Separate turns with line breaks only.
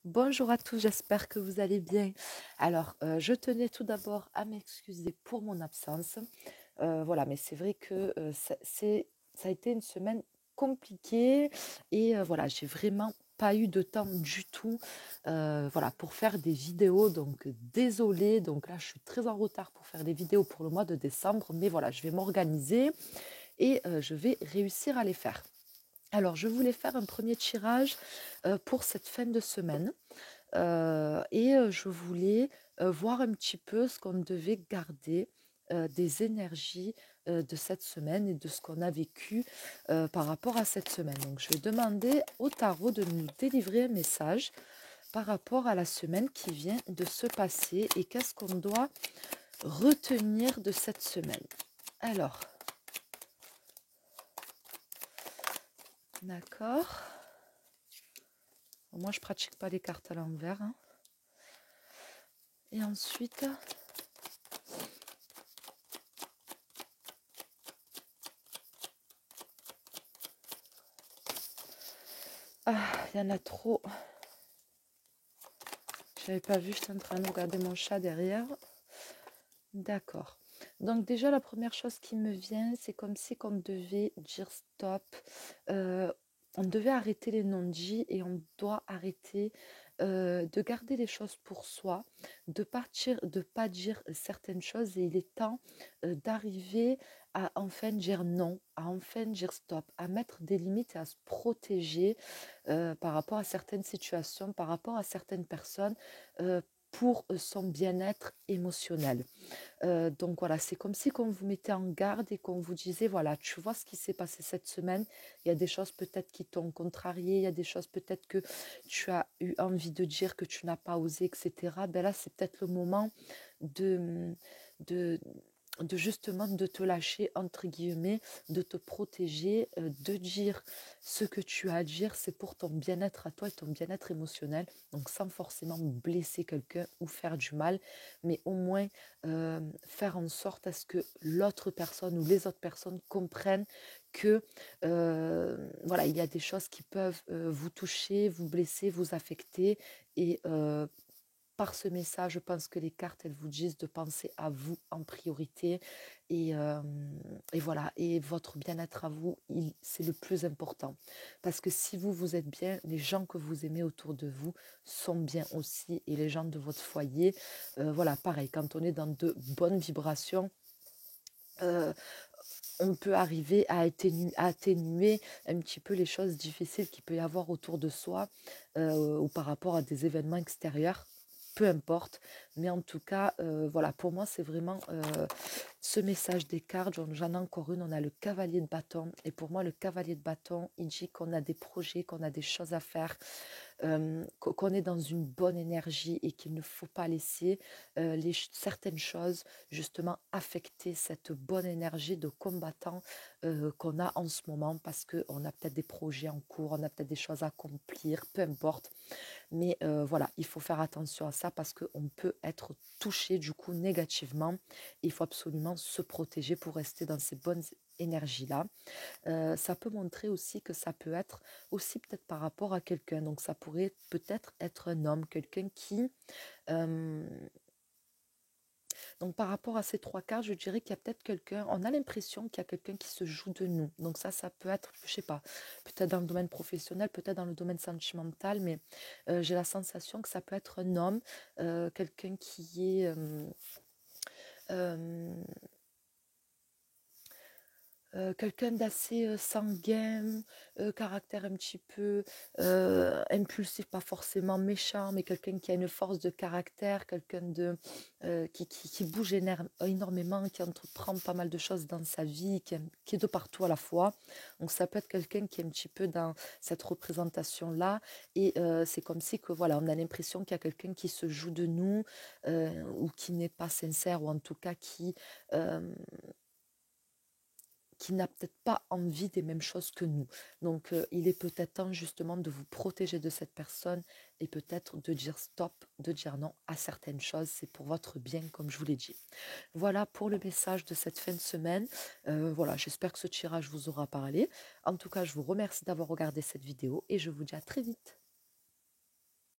Bonjour à tous, j'espère que vous allez bien. Alors, je tenais tout d'abord à m'excuser pour mon absence. Voilà, mais c'est vrai que ça a été une semaine compliquée et voilà, j'ai vraiment pas eu de temps du tout voilà, pour faire des vidéos. Donc, désolée. Donc là, je suis très en retard pour faire des vidéos pour le mois de décembre. Mais voilà, je vais m'organiser et je vais réussir à les faire. Alors, je voulais faire un premier tirage pour cette fin de semaine. Je voulais, voir un petit peu ce qu'on devait garder, des énergies, de cette semaine et de ce qu'on a vécu, par rapport à cette semaine. Donc je vais demander au tarot de nous délivrer un message par rapport à la semaine qui vient de se passer et qu'est-ce qu'on doit retenir de cette semaine. Alors, d'accord. Moi je pratique pas les cartes à l'envers, hein. Et ensuite il y en a trop. J'avais pas vu, j'étais en train de regarder mon chat derrière. D'accord. Donc déjà, la première chose qui me vient, c'est comme si on devait dire stop. Euh, on devait arrêter les non-dits et on doit arrêter de garder les choses pour soi, de partir, de pas dire certaines choses et il est temps d'arriver à enfin dire non, à enfin dire stop, à mettre des limites et à se protéger par rapport à certaines situations, par rapport à certaines personnes. Pour son bien-être émotionnel. Donc voilà, c'est comme si qu'on vous mettait en garde et qu'on vous disait, voilà, tu vois ce qui s'est passé cette semaine, il y a des choses peut-être qui t'ont contrarié, il y a des choses peut-être que tu as eu envie de dire que tu n'as pas osé, etc. Ben là, c'est peut-être le moment de, de, de justement de te lâcher, entre guillemets, de te protéger, de dire ce que tu as à dire, c'est pour ton bien-être à toi et ton bien-être émotionnel, donc sans forcément blesser quelqu'un ou faire du mal, mais au moins faire en sorte à ce que l'autre personne ou les autres personnes comprennent que voilà, il y a des choses qui peuvent vous toucher, vous blesser, vous affecter et par ce message, je pense que les cartes, elles vous disent de penser à vous en priorité et, euh, et voilà, et votre bien-être à vous, c'est le plus important. Parce que si vous, vous êtes bien, les gens que vous aimez autour de vous sont bien aussi et les gens de votre foyer, voilà, pareil, quand on est dans de bonnes vibrations, euh, on peut arriver à atténuer un petit peu les choses difficiles qu'il peut y avoir autour de soi ou par rapport à des événements extérieurs. Peu importe, mais en tout cas, voilà, pour moi, c'est vraiment ce message des cartes. J'en ai encore une, on a le cavalier de bâton, et pour moi, le cavalier de bâton, il dit qu'on a des projets, qu'on a des choses à faire, qu'on est dans une bonne énergie et qu'il ne faut pas laisser certaines choses justement affecter cette bonne énergie de combattant qu'on a en ce moment parce qu'on a peut-être des projets en cours, on a peut-être des choses à accomplir, peu importe. Mais voilà, il faut faire attention à ça parce qu'on peut être touché du coup négativement. Il faut absolument se protéger pour rester dans ces bonnes énergies-là. Ça peut montrer aussi que ça peut être aussi peut-être par rapport à quelqu'un. Donc ça pourrait peut-être être un homme, quelqu'un qui... euh, donc par rapport à ces trois cartes, je dirais qu'il y a peut-être quelqu'un, on a l'impression qu'il y a quelqu'un qui se joue de nous. Donc ça peut être, je sais pas, peut-être dans le domaine professionnel, peut-être dans le domaine sentimental, mais j'ai la sensation que ça peut être un homme, quelqu'un qui est... euh, quelqu'un d'assez sanguin, caractère un petit peu impulsif, pas forcément méchant, mais quelqu'un qui a une force de caractère, quelqu'un qui bouge énormément, qui entreprend pas mal de choses dans sa vie, qui est de partout à la fois. Donc ça peut être quelqu'un qui est un petit peu dans cette représentation-là, et c'est comme si que voilà, on a l'impression qu'il y a quelqu'un qui se joue de nous, ou qui n'est pas sincère, ou en tout cas euh, qui n'a peut-être pas envie des mêmes choses que nous. Donc, il est peut-être temps justement de vous protéger de cette personne et peut-être de dire stop, de dire non à certaines choses. C'est pour votre bien, comme je vous l'ai dit. Voilà pour le message de cette fin de semaine. Voilà, j'espère que ce tirage vous aura parlé. En tout cas, je vous remercie d'avoir regardé cette vidéo et je vous dis à très vite.